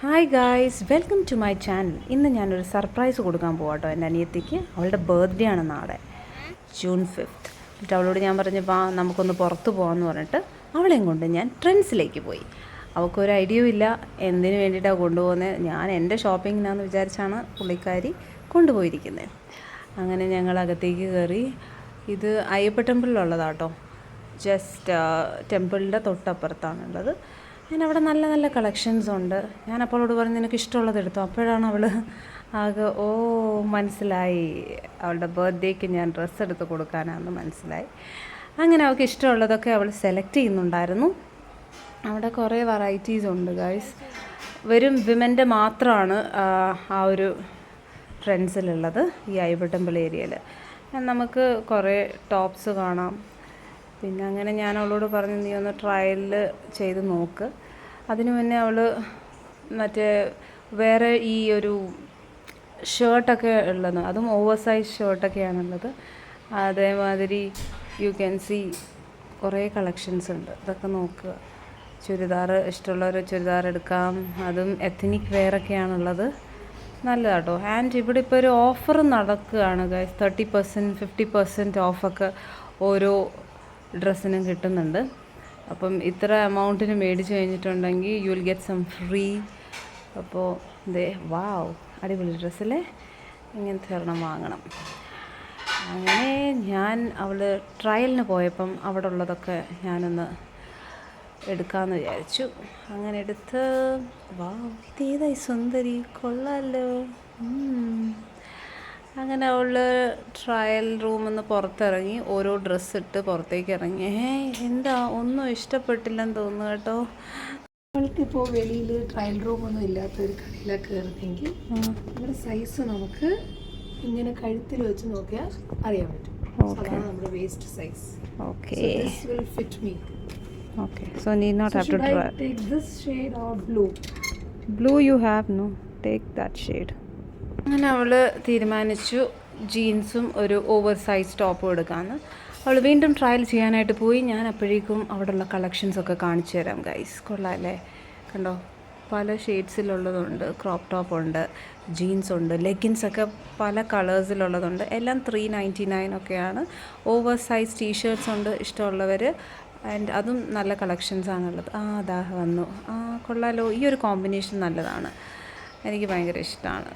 Hi guys, welcome to my channel. ഇന്ന് ഞാനൊരു surprise കൊടുക്കാൻ പോകാട്ടോ എൻ്റെ അനിയത്തിക്ക്. അവളുടെ ബർത്ത്ഡേ ആണ് നാളെ, June 5th. എന്നിട്ട് അവളോട് ഞാൻ പറഞ്ഞു വാ നമുക്കൊന്ന് പുറത്ത് പോകാമെന്ന് പറഞ്ഞിട്ട് അവളെയും കൊണ്ട് ഞാൻ ട്രെൻഡ്സിലേക്ക് പോയി. അവൾക്കൊരു ഐഡിയയും ഇല്ല എന്തിനു വേണ്ടിയിട്ടാണ് കൊണ്ടുപോകുന്നത്. ഞാൻ എൻ്റെ ഷോപ്പിങ്ങിനാന്ന് വിചാരിച്ചാണ് പുള്ളിക്കാരി കൊണ്ടുപോയിരിക്കുന്നത്. അങ്ങനെ ഞങ്ങൾ അകത്തേക്ക് കയറി. ഇത് അയ്യപ്പ ടെമ്പിളിലുള്ളതാട്ടോ, ജസ്റ്റ് ടെമ്പിളിൻ്റെ തൊട്ടപ്പുറത്താണുള്ളത്. അവിടെ നല്ല നല്ല കളക്ഷൻസ് ഉണ്ട്. ഞാൻ അവളോട് പറഞ്ഞു നിനക്ക് ഇഷ്ടമുള്ളത് എടുത്തോ. അപ്പോഴാണ് അവൾ ആകെ മനസ്സിലായി അവളുടെ ബർത്ത്ഡേക്ക് ഞാൻ ഡ്രസ്സ് എടുത്ത് കൊടുക്കാനാണെന്ന് മനസ്സിലായി. അങ്ങനെ അവൾക്ക് ഇഷ്ടമുള്ളതൊക്കെ അവൾ സെലക്ട് ചെയ്യുന്നുണ്ടായിരുന്നു. അവിടെ കുറേ വെറൈറ്റീസ് ഉണ്ട് ഗൈസ്. വെറും വിമൻ്റെ മാത്രമാണ് ആ ഒരു ട്രെൻഡ്സിലുള്ളത് ഈ അയ്യപ്പ ടെമ്പിൾ ഏരിയയിൽ. നമുക്ക് കുറേ ടോപ്സ് കാണാം. പിന്നെ അങ്ങനെ ഞാൻ അവളോട് പറഞ്ഞു നീ ഒന്ന് ട്രയൽ ചെയ്ത് നോക്ക്. അതിനു മുന്നേ അവൾ മറ്റേ വേറെ ഈ ഒരു ഷർട്ടൊക്കെ ഉള്ളത്, അതും ഓവർ സൈസ് ഷർട്ടൊക്കെയാണുള്ളത്. അതേമാതിരി യു ക്യാൻ സി കുറേ കളക്ഷൻസ് ഉണ്ട്. ഇതൊക്കെ നോക്കുക. ചുരിദാർ ഇഷ്ടമുള്ളവർ ചുരിദാർ എടുക്കാം. അതും എത്നിക് വെയറൊക്കെയാണുള്ളത്. നല്ലതാട്ടോ. ആൻഡ് ഇവിടെ ഇപ്പോൾ ഒരു ഓഫർ നടക്കുകയാണ് ഗൈസ്. 30% 50% ഓഫൊക്കെ ഓരോ ഡ്രസ്സിനും കിട്ടുന്നുണ്ട്. അപ്പം ഇത്ര എമൗണ്ടിന് മേടിച്ച് കഴിഞ്ഞിട്ടുണ്ടെങ്കിൽ you will get some free. അപ്പോൾ ഇതേ വാവ്, അടിപൊളി ഡ്രസ്സിൽ ഇങ്ങനത്തെ ഒരെണ്ണം വാങ്ങണം. അങ്ങനെ ഞാൻ അവൾ ട്രയലിന് പോയപ്പം അവിടെ ഉള്ളതൊക്കെ ഞാനൊന്ന് എടുക്കാമെന്ന് വിചാരിച്ചു. അങ്ങനെ എടുത്ത് വാവ്, ഇതേതായി സുന്ദരി, കൊള്ളാമല്ലോ. അങ്ങനെ അവൾ ട്രയൽ റൂമിൽ നിന്ന് പുറത്തിറങ്ങി ഓരോ ഡ്രസ്സ് ഇട്ട് പുറത്തേക്ക് ഇറങ്ങി. എന്താ ഒന്നും ഇഷ്ടപ്പെട്ടില്ലെന്ന് തോന്നുന്നു കേട്ടോ. നമ്മൾക്കിപ്പോൾ വെളിയിൽ ട്രയൽ റൂമൊന്നും ഇല്ലാത്തൊരു കടയിലൊക്കെ കയറുന്നെങ്കിൽ നമ്മുടെ സൈസ് നമുക്ക് ഇങ്ങനെ കഴുത്തിൽ വെച്ച് നോക്കിയാൽ അറിയാൻ പറ്റും. അതാണ് നമ്മുടെ waste size. Okay, this will fit me. Okay, so need not have to try. Take this shade or blue? Blue you have, no, take that shade. അങ്ങനെ അവൾ തീരുമാനിച്ചു ജീൻസും ഒരു ഓവർ സൈസ് ടോപ്പും എടുക്കാമെന്ന്. അവൾ വീണ്ടും ട്രയൽ ചെയ്യാനായിട്ട് പോയി. ഞാൻ അപ്പോഴേക്കും അവിടെയുള്ള കളക്ഷൻസൊക്കെ കാണിച്ചു തരാം ഗൈസ്. കൊള്ളാമല്ലേ, കണ്ടോ, പല ഷെയ്ഡ്സിലുള്ളതുണ്ട്. ക്രോപ്പ് ടോപ്പ് ഉണ്ട്, ജീൻസ് ഉണ്ട്, ലെഗിൻസൊക്കെ പല കളേഴ്സിലുള്ളതുണ്ട്. എല്ലാം 399 ഒക്കെയാണ്. ഓവർ സൈസ് ടീഷർട്ട്സ് ഉണ്ട് ഇഷ്ടമുള്ളവർ. ആൻഡ് അതും നല്ല കളക്ഷൻസാണുള്ളത്. അതാ വന്നു. കൊള്ളാലോ, ഈ ഒരു കോമ്പിനേഷൻ നല്ലതാണ്, എനിക്ക് ഭയങ്കര ഇഷ്ടമാണ്.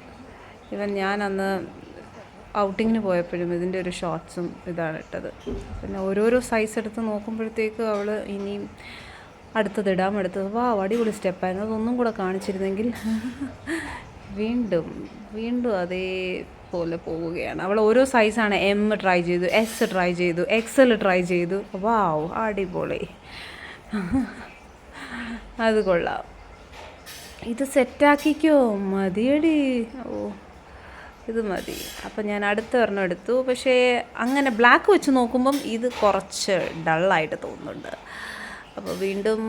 ഇവൻ ഞാൻ അന്ന് ഔട്ടിങ്ങിന് പോയപ്പോഴും ഇതിൻ്റെ ഒരു ഷോർട്ട്സും ഇതാണ് ഇട്ടത്. പിന്നെ ഓരോരോ സൈസ് എടുത്ത് നോക്കുമ്പോഴത്തേക്ക് അവൾ ഇനിയും അടുത്തത് വാ അടിപൊളി സ്റ്റെപ്പായിരുന്നു. അതൊന്നും കൂടെ കാണിച്ചിരുന്നെങ്കിൽ വീണ്ടും അതേപോലെ പോവുകയാണ്. അവൾ ഓരോ സൈസാണ്. എം ട്രൈ ചെയ്തു, എസ് ട്രൈ ചെയ്തു, XL ട്രൈ ചെയ്തു. വാവ്, അടിപൊളി, അത് കൊള്ളാം. ഇത് സെറ്റാക്കിക്കോ, മതിയടി. ഇത് മതി. അപ്പം ഞാൻ അടുത്ത ഒരെണ്ണം എടുത്തു. പക്ഷേ അങ്ങനെ ബ്ലാക്ക് വെച്ച് നോക്കുമ്പം ഇത് കുറച്ച് ഡള്ളായിട്ട് തോന്നുന്നുണ്ട്. അപ്പോൾ വീണ്ടും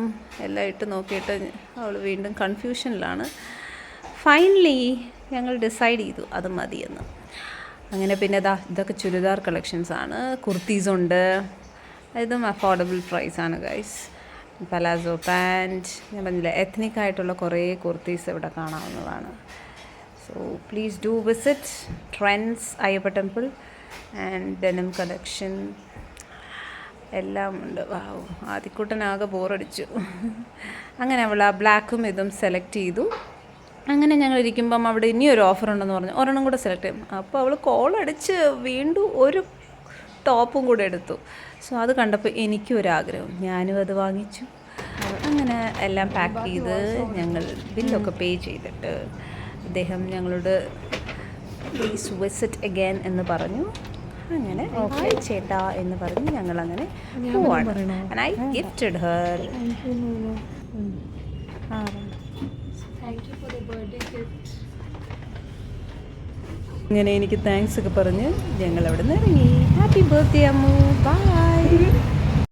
എല്ലാം ഇട്ട് നോക്കിയിട്ട് അവൾ വീണ്ടും കൺഫ്യൂഷനിലാണ്. ഫൈനലി ഞങ്ങൾ ഡിസൈഡ് ചെയ്തു അത് മതിയെന്ന്. അങ്ങനെ പിന്നെ ഇതൊക്കെ ചുരിദാർ കളക്ഷൻസാണ്. കുർത്തീസുണ്ട്. ഇതും അഫോർഡബിൾ പ്രൈസാണ് ഗൈസ്. പലാസോ പാൻറ്റ്, ഞാൻ പറഞ്ഞില്ല, എത്നിക് ആയിട്ടുള്ള കുറേ കുർത്തീസ് ഇവിടെ കാണാവുന്നതാണ്. So please do visit Trends Ayyappa Temple and denim collection. എല്ലാം ഉണ്ട്. വാവ്, ആദ്യക്കൂട്ടനാകെ ബോറടിച്ചു. അങ്ങനെ അവൾ ആ ബ്ലാക്കും ഇതും സെലക്ട് ചെയ്തു. അങ്ങനെ ഞങ്ങൾ ഇരിക്കുമ്പം അവിടെ ഇനിയൊരു ഓഫർ ഉണ്ടെന്ന് പറഞ്ഞു. ഒരെണ്ണം കൂടെ സെലക്ട് ചെയ്യും. അപ്പോൾ അവൾ കോളടിച്ച് വീണ്ടും ഒരു ടോപ്പും കൂടെ എടുത്തു. സോ അത് കണ്ടപ്പോൾ എനിക്കും ഒരാഗ്രഹം, ഞാനും അത് വാങ്ങിച്ചു. അങ്ങനെ എല്ലാം പാക്ക് ചെയ്ത് ഞങ്ങൾ ബില്ലൊക്കെ പേ ചെയ്തിട്ട് അദ്ദേഹം ഞങ്ങളോട് പ്ലീസ് വിസിറ്റ് അഗൈൻ എന്ന് പറഞ്ഞു. അങ്ങനെ ഹായ് ചേട്ടാ എന്ന് പറഞ്ഞ് ഞങ്ങളങ്ങനെ പോവാണ്. And I gifted her. അങ്ങനെ എനിക്ക് താങ്ക്സ് ഒക്കെ പറഞ്ഞ് ഞങ്ങൾ അവിടെ നിന്ന് ഇറങ്ങി. Happy birthday Ammu, by.